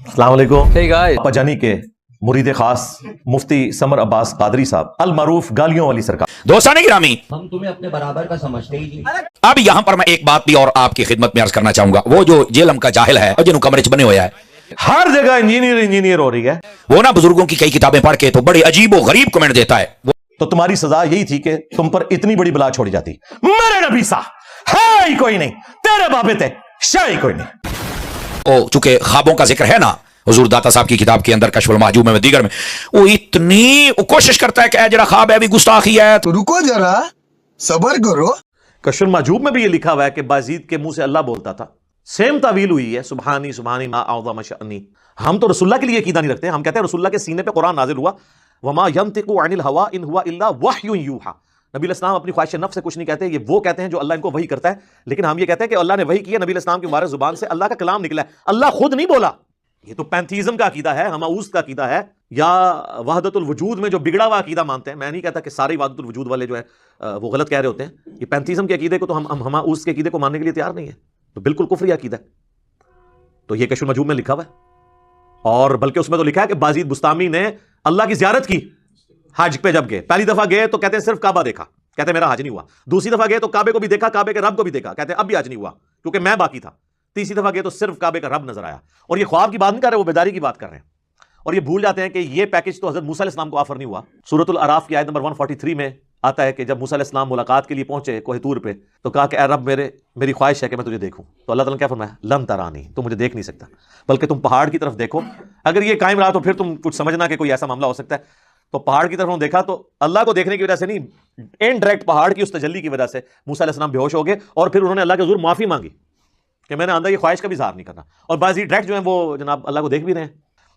अस्सलाम वालेकुम। Hey guys. पापाजानी के मुरीद खास मुफ्ती समर अब्बास कादरी साहब अल मारूफ गालियों वाली सरकार। दोस्तान गिरामी, हम तुम्हें अपने बराबर का समझते ही नहीं। अब यहां पर मैं एक बात भी और आपकी खिदमत में अर्ज करना चाहूंगा। वो जो जेलम का जाहिल है और जिन्हों कमरे च बने हुआ है, हर जगह इंजीनियर हो रही है। वो ना बुजुर्गों की कई किताबें पढ़ के तो बड़े अजीब व गरीब कमेंट देता है। तो तुम्हारी सजा यही थी कि तुम पर इतनी बड़ी बला छोड़ी जाती। मेरे नबी सा है ही कोई नहीं, तेरे बाबे थे शाही कोई नहीं। वो चूंकि ख्वाबों का जिक्र है ना हुजूर दाता साहब की किताब के अंदर कश्फुल महजूब में दीगर में, वो इतनी कोशिश करता है कि जरा ख्वाब है भी गुस्ताखी है। तो रुको जरा, सबर करो। कश्फुल महजूब में भी ये लिखा हुआ है कि बाजीद के मुंह से अल्लाह बोलता था। सेम तावील हुई है, सुबहानी सुबहानी मा आज़म शअनी। हम तो रसूलुल्लाह के लिए अकीदा नहीं रखते। हम कहते हैं रसूलुल्लाह के सीने पे कुरान नाजिल हुआ, वमा यंतिकु अनिल हवा इन हुवा इल्ला वह्युन यूहा। नबी इस्लाम अपनी ख्वाहिश नफ्स से कुछ नहीं कहते, ये वो कहते हैं जो अल्लाह इनको वही करता है। लेकिन हम ये कहते हैं कि अल्लाह ने वही किया, नबी इस्लाम की मुबारक जुबान से अल्लाह का कलाम निकला है, अल्लाह खुद नहीं बोला। ये तो पैंथीज़म का अकीदा है, हमाऊस का अकीदा है, या वहदतुल वजूद में जो बिगड़ा हुआ अकीदा मानते हैं। मैं नहीं कहता कि सारे वहदतुल वजूद वाले जो है वो गलत कह रहे होते हैं। ये पैंथीज़म के अकीदे को तो हम हमाऊस के अकीदे को मानने के लिए तैयार नहीं है, तो बिल्कुल कुफ्री अकीदा है। तो ये कश्फुल महजूब में लिखा हुआ है, और बल्कि उसमें तो लिखा है कि बाजीद बुस्तामी ने अल्लाह की ज़ियारत की हज पे। जब गए, पहली दफा गए तो कहते हैं सिर्फ काबा देखा, कहते मेरा हज नहीं हुआ। दूसरी दफा गए तो काबे को भी देखा, काबे के रब को भी देखा, कहते अब भी हज नहीं हुआ क्योंकि मैं बाकी था। तीसरी दफा गए तो सिर्फ काबे का रब नजर आया। और ये ख्वाब की बात नहीं कर रहे, वो बेदारी की बात कर रहे हैं। और ये भूल जाते हैं कि ये पैकेज तो हजरत मूसा अलैहिस्सलाम को ऑफर नहीं हुआ। सूरतुल अराफ की आयत नंबर 143 में आता है कि जब मूसा अलैहिस्सलाम मुलाकात के लिए पहुंचे कोह तूर पे, तो कहा कि ए रब मेरी ख्वाहिश है कि मैं तुझे देखूं। तो अल्लाह ताला ने क्या फरमाया, लन तरानी, तुम मुझे देख नहीं सकता, बल्कि तुम पहाड़ की तरफ देखो। अगर ये कायम रहा तो फिर तुम कुछ समझना कि कोई ऐसा मामला हो सकता है। तो पहाड़ की तरफ उन्होंने देखा, तो अल्लाह को देखने की वजह से नहीं, इनडायरेक्ट पहाड़ की उस तजल्ली की वजह से मूसा अलैहिस्सलाम बेहोश हो गए। और फिर उन्होंने अल्लाह के हुजूर माफी मांगी कि मैंने अंदर ये ख्वाहिश का भी इज़हार नहीं करना। और बाजी डायरेक्ट जो है वो जनाब अल्लाह को देख भी रहे हैं।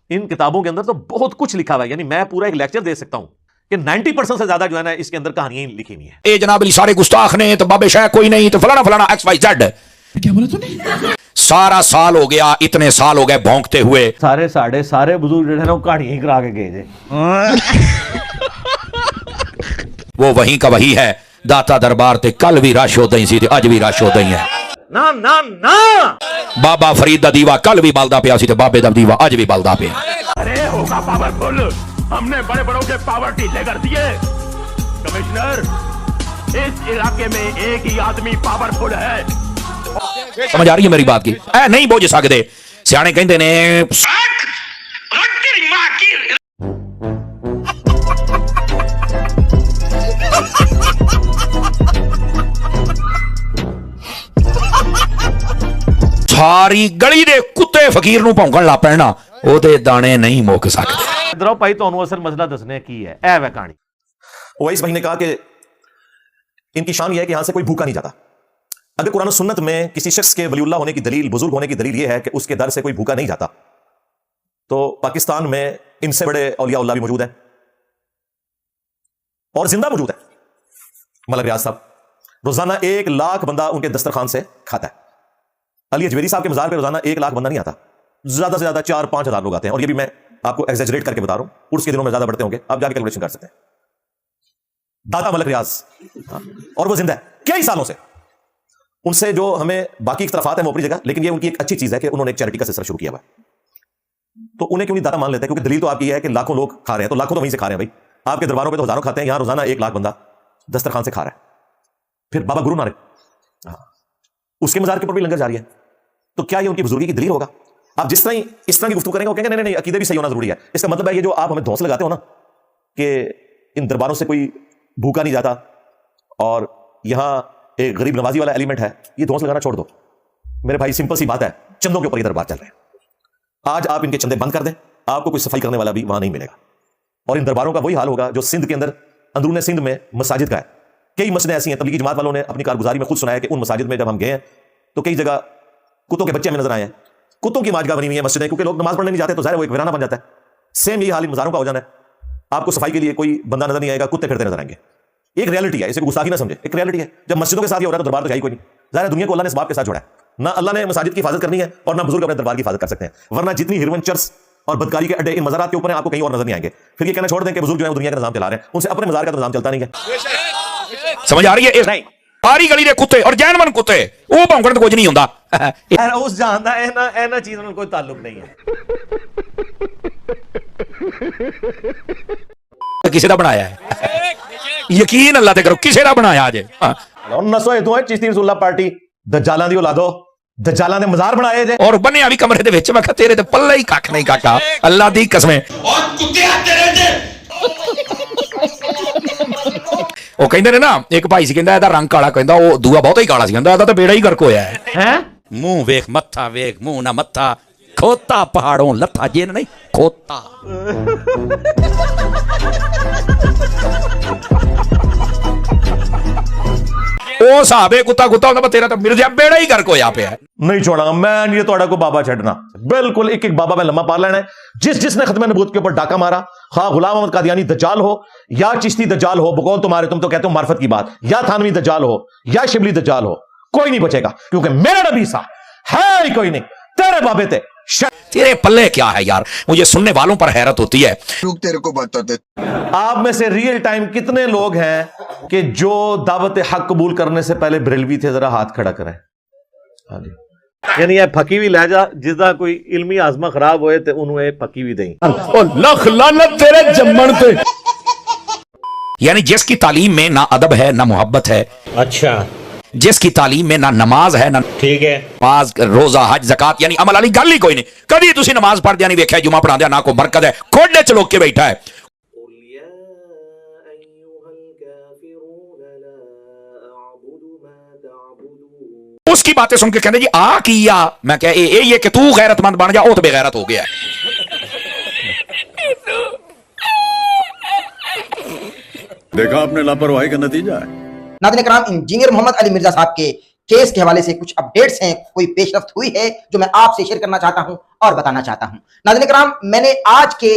इन किताबों के अंदर तो बहुत कुछ लिखा हुआ है, यानी मैं पूरा एक लेक्चर दे सकता हूं कि 90% से ज्यादा जो है ना इसके अंदर कहानियां लिखी नहीं है। ए जनाब अली सारे गुस्ताख ने, तो बाबे शाह कोई नहीं, तो फलाना फलाना XYZ। क्या बोला तूने? सारा साल हो गया, इतने साल हो गए भौंकते हुए। सारे बुजुर्ग जो है ना वो कहानियां ही करा के गए थे। वो वहीं का वही है। दाता दरबार ते कल भी रश होता ही सी, अज भी रश होता ही है। ना ना ना, बाबा फरीद दा दीवा कल भी बलदा पिया सी, ते बाबे दा दीवा अज भी बलदा पिया। अरे होगा पावरफुल, हमने बड़े बड़ों के पावर ढीले कर दिए। कमिश्नर, इस इलाके में एक ही आदमी पावरफुल है। समझ आ रही है मेरी बात की? नहीं बोझ सकते, सियाने कहते ने। सारी गली दे कुत्ते फकीर नूं भौंकण लग पैना, ओदे दाने नहीं मुक सकते। इधर भाई तो असल मसला दसने की है, ऐ वह कहानी। ओवैस भाई ने कहा कि इनकी शान यह है कि यहां से कोई भूखा नहीं जाता। अगर कुरान और सुन्नत में किसी शख्स के वलीउल्लाह होने की दलील, बुजुर्ग होने की दलील यह है कि उसके दर से कोई भूखा नहीं जाता, तो पाकिस्तान में इनसे बड़े औलिया भी मौजूद हैं और जिंदा मौजूद है। मलक रियाज साहब रोजाना 1 लाख बंदा उनके दस्तरखान से खाता है। अली अजमेरी साहब के मज़ार पे रोजाना 1 लाख बंदा नहीं आता, ज्यादा से ज्यादा 4-5 हजार लोग आते हैं। और ये भी मैं आपको एग्जैजरेट करके बता रहा हूं, उर्स के दिनों में ज्यादा बढ़ते होंगे, आप जाके कैलकुलेशन कर सकते हैं। दाता मलक रियाज, और वो जिंदा है कई सालों से। उनसे जो हमें बाकी इख्तलाफात है वो अपनी जगह, लेकिन ये उनकी एक अच्छी चीज है कि उन्होंने एक चैरिटी का सिलसिला शुरू किया हुआ है। तो उन्हें क्यों नहीं दाता मान लेते? क्योंकि दलील तो आपकी है कि लाखों लोग खा रहे हैं, तो लाखों तो वहीं से खा रहे हैं भाई। आपके दरबारों पे तो हजारों खाते हैं, यहां रोजाना 1 लाख बंदा दस्तरखान से खा रहा है। फिर बाबा गुरु नानक, उसके मजार के ऊपर भी लंगर जारी है। तो क्या ये उनकी बुजुर्गी की दलील होगा? आप जिस तरह इस तरह की गुफ्तगू करेंगे वो कहेंगे नहीं नहीं अकीदे भी सही होना जरूरी है। इसका मतलब है ये जो आप हमें धौंस लगाते हो ना कि इन दरबारों से कोई भूखा नहीं जाता और यहां एक गरीब नवाजी वाला एलिमेंट है, ये धौंस लगाना छोड़ दो मेरे भाई। सिंपल सी बात है, चंदों के ऊपर ये दरबार चल रहे हैं। आज आप इनके चंदे बंद कर दें, आपको कोई सफाई करने वाला भी वहां नहीं मिलेगा। और इन दरबारों का वही हाल होगा जो सिंध के अंदर, अंदरूने सिंध में मसाजिद का है। कई मस्जिदें ऐसी हैं, तबलीगी जमात वालों ने अपनी कारगुजारी में खुद सुनाया कि उन मसाजिद में जब हम गए हैं तो कई जगह कुत्तों के बच्चे हमें नजर आए हैं। कुत्तों की माजगा बनी हुई है मस्जिदें, क्योंकि लोग नमाज पढ़ने नहीं जाते, तो ज़ाहिर वो एक वीराना बन जाता है। सेम यही हाल इन मज़ारों का हो जाना है। आपको सफाई के लिए कोई बंदा नजर नहीं आएगा, कुत्ते फिरते नजर आएंगे। एक रियलिटी है, इसे गुस्ताखी ना समझे, एक रियलिटी है। जब मस्जिदों के साथ ये हो रहा है तो दरबार तो है ही कोई नहीं। ज़ाहिर दुनिया को अल्लाह ने इस बाप के साथ जोड़ा है। ना अल्लाह ने मसाजिद की हिफाजत करनी है और ना बुजुर्ग अपने दरबार की हिफाजत कर सकते हैं, वरना जितनी हिरवन चर्च और बदकारी के अड्डे इन मज़ारात के ऊपर हैं, आपको कहीं और नजर नहीं आएंगे। फिर ये कहना छोड़ दें कि बुजुर्ग जो है दुनिया का निजाम चला रहे हैं, उनसे अपने मज़ार का निजाम चलता नहीं है। समझ आ रही है? नहीं, ਸਾਰੀ ਗਲੀ ਦੇ ਕੁੱਤੇ ਔਰ ਜੈਨਮਨ ਕੁੱਤੇ ਉਹ ਭੌਂਕਣ ਤੇ ਕੁਝ ਨਹੀਂ ਹੁੰਦਾ उस जहां दा इन्हां चीज़ां नाल कोई ताल्लुक नहीं है। ਕਿਸੇ ਦਾ ਬਣਾਇਆ ਹੈ ਯਕੀਨ ਅੱਲਾਹ ਤੇ ਕਰੋ ਕਿਸੇ ਦਾ ਬਣਾਇਆ ਜੇ नसो तू है चिश्ती रसूलुल्लाह पार्टी दज्जालां दी औलादो दज्जालां दे मज़ार बनाए जे ਔਰ ਬੰਨਿਆ ਵੀ ਕਮਰੇ ਦੇ ਵਿੱਚ ਮੈਂ ਕਿਹਾ ਤੇਰੇ ਤੇ ਪੱਲੇ ਹੀ ਕੱਖ ਨਹੀਂ ਕਾਕਾ ਅੱਲਾਹ ਦੀ ਕਸਮ और कुत्ते तेरे से ਉਹ ਕਹਿੰਦੇ ਨੇ ਨਾ ਇੱਕ ਭਾਈ ਸੀ ਕਹਿੰਦਾ ਇਹਦਾ ਰੰਗ ਕਾਲਾ ਕਹਿੰਦਾ ਉਹ ਦੂਆ ਬਹੁਤਾ ਹੀ ਕਾਲਾ ਸੀ ਕਹਿੰਦਾ ਇਹਦਾ ਤਾਂ ਬੇੜਾ ਹੀ ਗਰਕ ਹੋਇਆ ਹੈ ਮੂੰਹ ਵੇਖ ਮੱਥਾ ਵੇਖ ਮੂੰਹ ਨਾ ਮੱਥਾ ਖੋਤਾ ਪਹਾੜੋਂ ਲੱਥਾ ਜੇ ਨਹੀਂ ਖੋਤਾ ਉਹ ਸਾਹਬੇ ਕੁੱਤਾ ਕੁੱਤਾ ਹੁੰਦਾ ਤੇਰਾ ਤਾਂ ਮਿਰਜ਼ਾ ਬੇੜਾ ਹੀ ਗਰਕ ਹੋਇਆ ਪਿਆ नहीं छोड़ांगा मैं नहीं तोड़ा को बाबा छड़ना बिल्कुल एक एक बाबा में लम्मा पार लेना है जिसने खत्म नबूवत के ऊपर डाका मारा हाँ गुलाम अहमद कादियानी दज्जाल हो या चिश्ती दज्जाल हो बकौल तुम्हारे तुम तो कहते हो मार्फत की बात या थानवी दज्जाल हो या शिबली दज्जाल हो कोई नहीं बचेगा क्योंकि मेरा नबी सा है ही कोई नहीं तेरे बाबे थे तेरे पल्ले क्या है यार मुझे सुनने वालों पर हैरत होती है रुक तेरे को बताते। आप में से रियल टाइम कितने लोग हैं कि जो दावत हक कबूल करने से पहले बरेलवी थे जरा हाथ खड़ा करें। हाँ जी यानी ये फकी भी लै जा जिसदा कोई इल्मी आजमा खराब होए ते उन्होंने फकी भी दें लख लानत तेरे जम्मन पे यानी जिसकी तालीम में ना अदब है ना मोहब्बत है अच्छा जिसकी तालीम में ना नमाज है ना ठीक है नमाज रोजा हज ज़कात यानी अमल वाली गल ही कोई नहीं कभी तुसी नमाज पढ़दे नहीं वेख्या जुमा पढ़ांदे ना कोई बरकत है खोडे च लोग के बैठा है उसकी बातें सुन के कहते जी आ किया मैं कह ये कि तू गैरतमंद बन जा ओ तो बेगैरत हो गया देखा आपने लापरवाही का नतीजा है। नाज़रीन कराम इंजीनियर मोहम्मद अली मिर्जा साहब के केस के हवाले से कुछ अपडेट्स हैं, कोई पेशरफ्त हुई है जो मैं आपसे शेयर करना चाहता हूं और बताना चाहता हूं। नाज़रीन कराम मैंने आज के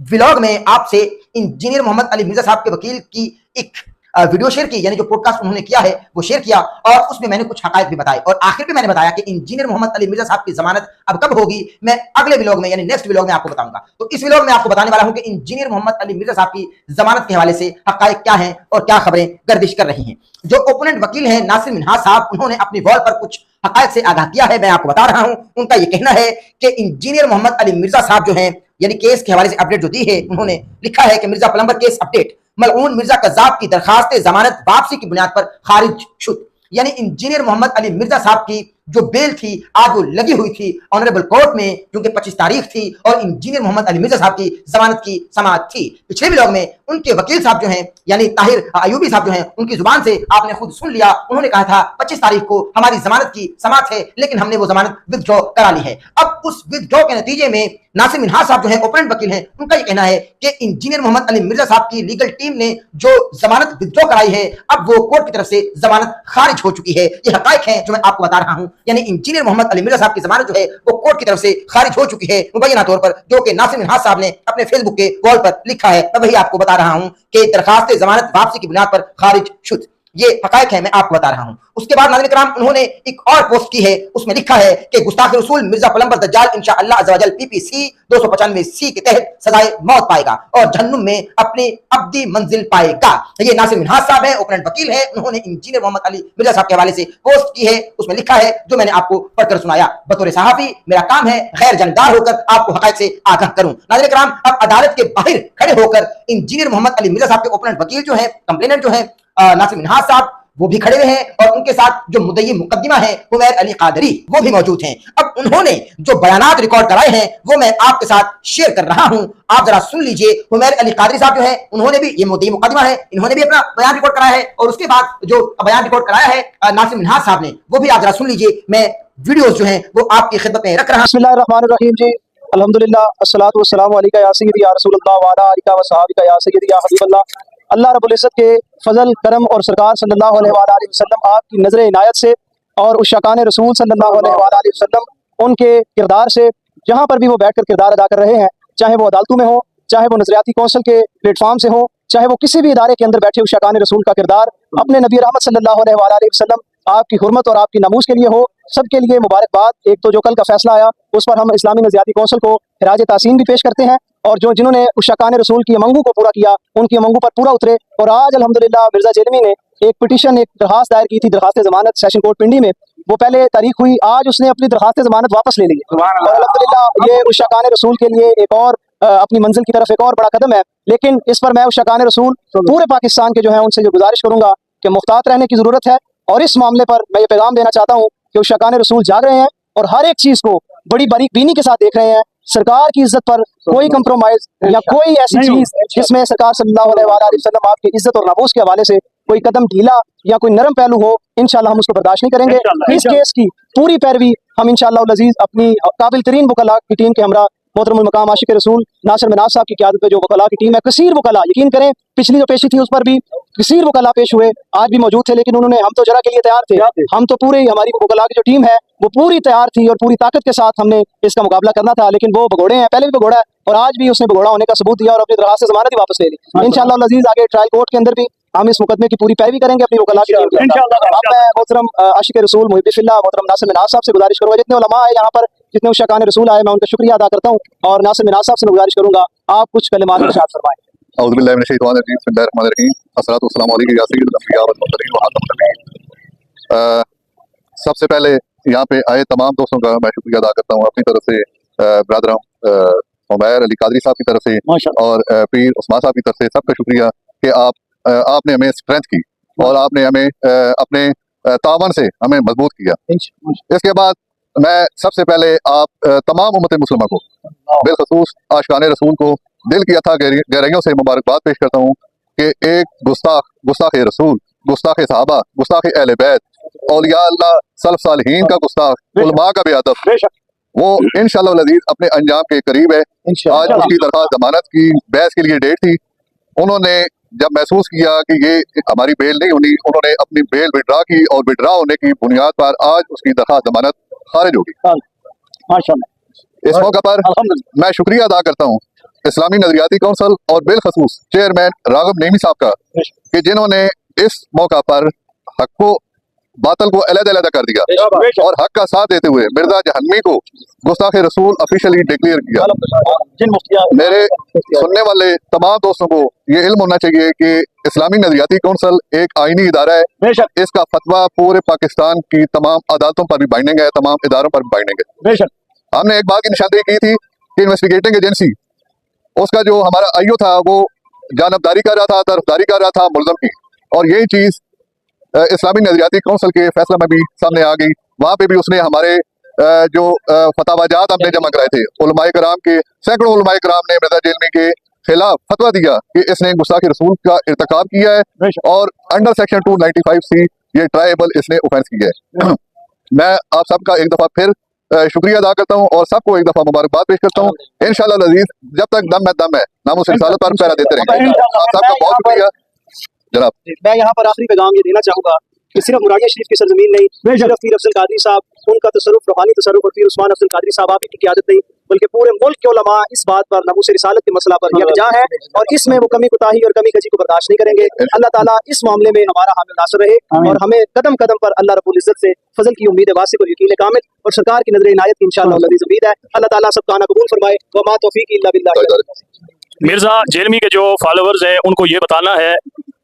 व्लॉग में आपसे इंजीनियर मोहम्मद अली मिर्जा साहब के वकील की एक वीडियो शेयर की, यानी जो पॉडकास्ट उन्होंने किया है वो शेयर किया और उसमें मैंने कुछ हकायत भी बताए और आखिर में मैंने बताया कि इंजीनियर मोहम्मद अली मिर्जा साहब की जमानत अब कब होगी मैं अगले व्लॉग में यानी नेक्स्ट व्लॉग में आपको बताऊंगा। तो इस व्लॉग में आपको बताने वाला हूं कि इंजीनियर मोहम्मद अली मिर्जा साहब की जमानत के हवाले से हकायत क्या हैं और क्या खबरें गर्दिश कर रही हैं। जो ओपोनेंट वकील हैं नासिर मिन्हाज साहब, उन्होंने अपनी वॉल पर कुछ हकायत से आगाह किया है, मैं आपको बता रहा हूं। उनका यह कहना है कि इंजीनियर मोहम्मद अली मिर्जा साहब जो हैं यानी केस के हवाले से अपडेट जो दी है, उन्होंने लिखा है कि मिर्जा प्लम्बर केस अपडेट मलऊन मिर्जा कज़्ज़ाब की दरखास्त जमानत वापसी की बुनियाद पर खारिज शुद। यानी इंजीनियर मोहम्मद अली मिर्जा साहब की जो बेल थी आज वो लगी हुई थी ऑनरेबल कोर्ट में, क्योंकि 25 तारीख थी और इंजीनियर मोहम्मद अली मिर्जा साहब की जमानत की समाअत थी। पिछले व्लॉग में उनके वकील साहब जो हैं यानी ताहिर अयूबी साहब जो हैं, उनकी जुबान से आपने खुद सुन लिया, उन्होंने कहा था 25 तारीख को हमारी जमानत की समाअत है लेकिन हमने वो जमानत विथड्रॉ करा ली है। अब उस विथड्रॉ के नतीजे में नासिर मिन्हाज साहब जो है ओपोनेंट वकील हैं, उनका ये कहना है कि इंजीनियर मोहम्मद अली मिर्जा साहब की लीगल टीम ने जो जमानत विथड्रॉ कराई है अब वो कोर्ट की तरफ से जमानत खारिज हो चुकी है। ये हकायक है जो मैं आपको बता रहा हूं, यानी इंजीनियर मोहम्मद अली मिर्जा साहब की जमानत जो है वो कोर्ट की तरफ से खारिज हो चुकी है मुबैना तौर पर, जो कि नासिर मिन्हाज साहब ने अपने फेसबुक के वॉल पर लिखा है। मैं वही आपको बता रहा हूं कि दरखास्त जमानत वापसी की बुनियाद पर खारिज शुद, ये हकायक है मैं आपको बता रहा हूं। उसके बाद नाज़रीन कराम उन्होंने एक और पोस्ट की है, उसमें लिखा है कि गुस्ताख रसूल मिर्जा प्लम्बर दज्जाल इंशाअल्लाह अज़्ज़ा वजल पीपीसी 295C के तहत सजाए मौत पाएगा और जहन्नुम में अपनी अब्दी मंजिल पाएगा। ये नासिर मिन्हाज साहब है, ओपोनेंट वकील है, उन्होंने इंजीनियर मोहम्मद अली मिर्जा साहब के हवाले से पोस्ट की है, उसमें लिखा है जो मैंने आपको पढ़कर सुनाया। बतौर सहाफी मेरा काम है गैर जानकार होकर आपको हकायक से आगाह करूं। नाज़रीन कराम अब अदालत के बाहर खड़े होकर इंजीनियर मोहम्मद अली मिर्जा साहब के ओपोनेंट वकील जो है, कंप्लेनेंट जो है नासिर मिन्हाज साहब, वो भी खड़े हुए हैं और उनके साथ जो मुद्दई मुकद्दिमा है हुमैर अली कादरी वो भी मौजूद हैं। अब उन्होंने जो बयानात रिकॉर्ड कराए हैं वो मैं आपके साथ शेयर कर रहा हूं, आप जरा सुन लीजिए। हुमैर अली कादरी साहब जो है उन्होंने भी, ये मुद्दई मुकद्दिमा है, इन्होंने भी अपना बयान रिकॉर्ड कराया है और उसके बाद जो बयान रिकॉर्ड कराया है नासिर मिन्हाज साहब ने वो भी आप जरा सुन लीजिए। मैं वीडियोस जो है वो आपकी खिदमत में रख रहा हूं। बिस्मिल्लाहिर्रहमानिर्रहीम जी, अल्हम्दुलिल्लाह अस्सलातु वस्सलामु अलैका या सय्यदी या रसूलल्लाह व अला आलिका व सहाबिका या सय्यदी या हबीबल्लाह। अल्लाह रब्बुल इज़्ज़त के फजल करम और सरकार सल्लल्लाहु अलैहि वसल्लम आपकी नजर इनायत से और उस शाकान रसूल सल्लल्लाहु अलैहि वसल्लम उनके किरदार से जहाँ पर भी वो बैठकर किरदार अदा कर रहे हैं, चाहे वो अदालतों में हो, चाहे वो नजरियाती कौंसिल के प्लेटफॉर्म से हो, चाहे वो किसी भी इदारे के अंदर बैठे उस शाकान रसूल का किरदार अपने नबी रहमत सल्लल्लाहु अलैहि वसल्लम आपकी हुर्मत और आपकी नमूज के लिए हो, सबके लिए मुबारकबाद। एक तो जो कल का फैसला आया उस पर हम इस्लामी नजरियाती कौंसिल को खिराज तासीन भी पेश करते हैं और जिन्होंने उस शाकान रसूल की अमंगू को पूरा किया उनकी अमंगू पर पूरा उतरे और आज अल्हम्दुलिल्लाह मिर्जा जेलमी ने एक पिटीशन, एक दरखास्त दायर की थी, दरखास्त जमानत सेशन कोर्ट पिंडी में, वो पहले तारीख हुई, आज उसने अपनी दरखास्त जमानत वापस ले ली है और अल्हम्दुलिल्लाह ये उस शाकान रसूल के लिए एक और अपनी मंजिल की तरफ एक और बड़ा कदम है। लेकिन इस पर मैं उस शाकान रसूल पूरे पाकिस्तान के जो है उनसे जो गुजारिश करूंगा कि मुहतात रहने की जरूरत है और इस मामले पर मैं ये पैगाम देना चाहता हूँ कि उस शाकान रसूल जाग रहे हैं और हर एक चीज को बड़ी बारीक बीनी के साथ देख रहे हैं। सरकार की इज्जत पर कोई कंप्रोमाइज या कोई ऐसी चीज जिसमें सरकार सल्लल्लाहु अलैहि वसल्लम आपकी इज्जत और नमूस के हवाले से कोई कदम ढीला या कोई नरम पहलू हो, इंशाल्लाह हम उसको बर्दाश्त नहीं करेंगे। इस केस की पूरी पैरवी हम इंशाल्लाह अज़ीज अपनी काबिल तरीन वकला की टीम के हमरा मोहतरमुल मकाम आशिक रसूल नासिर मिनाज साहब की क़यादत में जो वकला की टीम है, कसीर वकला, यकीन करें पिछली जो पेशी थी उस पर भी कसीर वकला पेश हुए, आज भी मौजूद थे, लेकिन उन्होंने, हम तो जरा के लिए तैयार थे, हम तो पूरे हमारी वकला की जो टीम है वो पूरी तैयार थी और पूरी ताकत के साथ हमने इसका मुकाबला करना था, लेकिन वो भगोड़े हैं, पहले भी भगोड़ा है और आज भी उसने भगोड़ा होने का सबूत दिया और अपनी दरखास्त से जमानत ही वापस ले ली। इंशाअल्लाह अज़ीज आगे ट्रायल कोर्ट के अंदर भी हम इस मुकदमे की पूरी पैरवी करेंगे अपनी वकला की टीम के अंदर। अब मैं मोहतरम आशिक रसूल मुहिब्बिल्लाह मोहतरम नासिर मिनाज साहब से गुजारिश करूंगा, जितने उलमा है यहाँ पर, जितने उस शाकान रसूल आए, मैं उनका शुक्रिया अदा करता हूँ और नासिर मिनाज साहब से मैं गुजारिश करूंगा आप कुछ कलिमात इरशाद फरमाएं। औज़ु बिल्लाहि मिनश शैतानिर रजीम, बिस्मिल्लाहिर रहमानिर रहीम, अस्सलातु वस्सलामु अलैका या सय्यिदल अंबिया वल मुरसलीन व खातमुन नबिय्यीन। सबसे पहले यहाँ पे आए तमाम दोस्तों का मैं शुक्रिया अदा करता हूँ अपनी तरफ से, ब्रदर उमैर अली कादरी साहब की तरफ से और पीर उस्मान साहब की तरफ से, सबका शुक्रिया कि आपने हमें स्ट्रेंथ की और आपने हमें अपने तावन से हमें मजबूत किया। इसके बाद मैं सबसे पहले आप तमाम उम्मत मुसलमान को, बिलखसूस आशिकाने रसूल को दिल की अथा गहराइयों से मुबारकबाद पेश करता हूँ कि एक गुस्ताख रसूल, गुस्ताख सहाबा, गुस्ताख अहले बैत, औलिया अल्लाह, सल्फ सालिहीन का गुस्ताख, उलमा का बेअदब, वो इंशाअल्लाह अज़ीज अपने अंजाम के करीब है। आज उसकी दरखास्त जमानत की बहस के लिए डेट थी, उन्होंने जब महसूस किया कि ये हमारी बेल नहीं होनी, उन्होंने अपनी बेल विड्रा की और विड्रा होने की बुनियाद पर आज उसकी दरखास्त जमानत खारिज होगी। इस मौका पर मैं शुक्रिया अदा करता हूँ इस्लामी नजरियाती कौंसिल और बिलखसूस चेयरमैन राग़िब नईमी साहब का कि जिन्होंने इस मौका पर हक को बातल को अलग-अलग कर दिया और हक का साथ देते हुए मिर्जा जहन्नमी को गुस्ताख रसूल ऑफिशियली डिक्लेयर किया। मेरे सुनने वाले तमाम दोस्तों को ये इल्म होना चाहिए कि इस्लामी नजरियाती कौंसिल एक आईनी इदारा है, इसका फतवा पूरे पाकिस्तान की तमाम अदालतों पर भी बाइंडिंग है, तमाम इदारों पर भी बाइंडिंग है। हमने एक बात की निशानदेही की थी कि इन्वेस्टिगेटिंग एजेंसी, उसका जो हमारा आईओ था वो जानबदारी कर रहा था, तरफदारी कर रहा था मुल्ज़म की, और यही चीज इस्लामी नजरियाती कौंसिल के फैसला में भी सामने आ गई। वहाँ पे भी उसने हमारे जो फतवाजात हमने जमा कराए थे, उलमाए कराम के सैकड़ों उलमाए कराम ने मिर्जा जहन्नमी के खिलाफ फतवा दिया कि इसने गुस्ताखी रसूल का इर्तिकाब किया है और अंडर सेक्शन 295C ये ट्राइबल इसने ऑफेंस किया है। मैं आप सबका एक दफा फिर शुक्रिया अदा करता हूँ और सबको एक दफा मुबारकबाद पेश करता हूँ। इंशाअल्लाह अज़ीज जब तक दम है नामुस रिसालत पर पहरा देते रहेंगे। आप सबका बहुत शुक्रिया जनाब। मैं यहाँ पर आखिरी पैगाम ये देना चाहूंगा कि सिर्फ मुरादिया शरीफ की सरजमीन नहीं, सिर्फ पीर अफजल कादरी साहब, उनका तसरुफ, रूहानी तसरुफ और पीर उस्मान अफजल कादरी साहब आप ही की क़यादत नहीं, बल्कि पूरे मुल्क के उलमा इस बात पर नमूस रिसालत के मसला पर यकजा है और इसमें वो कमी कुताही और कमी कजी को बर्दाश्त नहीं करेंगे। अल्लाह ताला इस मामले में हमारा हामिल नासिर रहे और हमें कदम कदम पर अल्लाह रब्बुल इज्जत से फजल की उम्मीद वासिक और यकीन कामिल और सरकार की नजर इनायत की इंशाअल्लाह अज़ीज उम्मीद है। अल्लाह ताला सब काना कबूल फरमाए। व मा तौफीक इल्ला बिल्लाह। मिर्जा जहन्नमी के जो फॉलोअर्स हैं उनको ये बताना है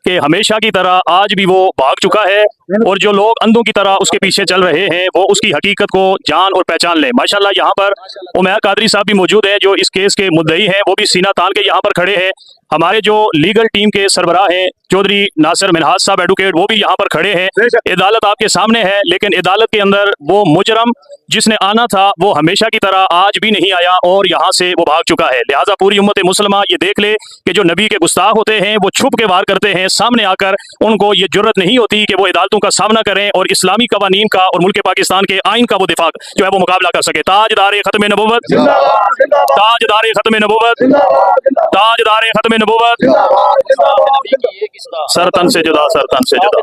कि हमेशा की तरह आज भी वो भाग चुका है और जो लोग अंधों की तरह उसके पीछे चल रहे हैं वो उसकी हकीकत को जान और पहचान लें। माशाल्लाह यहाँ पर उमैर कादरी साहब भी मौजूद है जो इस केस के मुद्दई हैं, वो भी सीना तान के यहाँ पर खड़े हैं। हमारे जो लीगल टीम के सरबराह हैं चौधरी नासिर मिनहाज साहब एडवोकेट, वो भी यहाँ पर खड़े हैं। अदालत आपके सामने है, लेकिन अदालत के अंदर वो मुजरम जिसने आना था वो हमेशा की तरह आज भी नहीं आया और यहाँ से वो भाग चुका है। लिहाजा पूरी उम्मत मुसलमान ये देख ले कि जो नबी के गुस्ताख होते हैं वो छुप के वार करते हैं, सामने आकर उनको ये जुर्रत नहीं होती कि वो अदालतों का सामना करें और इस्लामी कवानीन का और मुल्क पाकिस्तान के आइन का वो दिफा जो है वो मुकाबला कर सके। ताजदार खत्म नबूवत, ताजदार खत्म नबूवत, ताजदार खत्म नबूवत, सरतन से जुदा, सरतन से जुदा।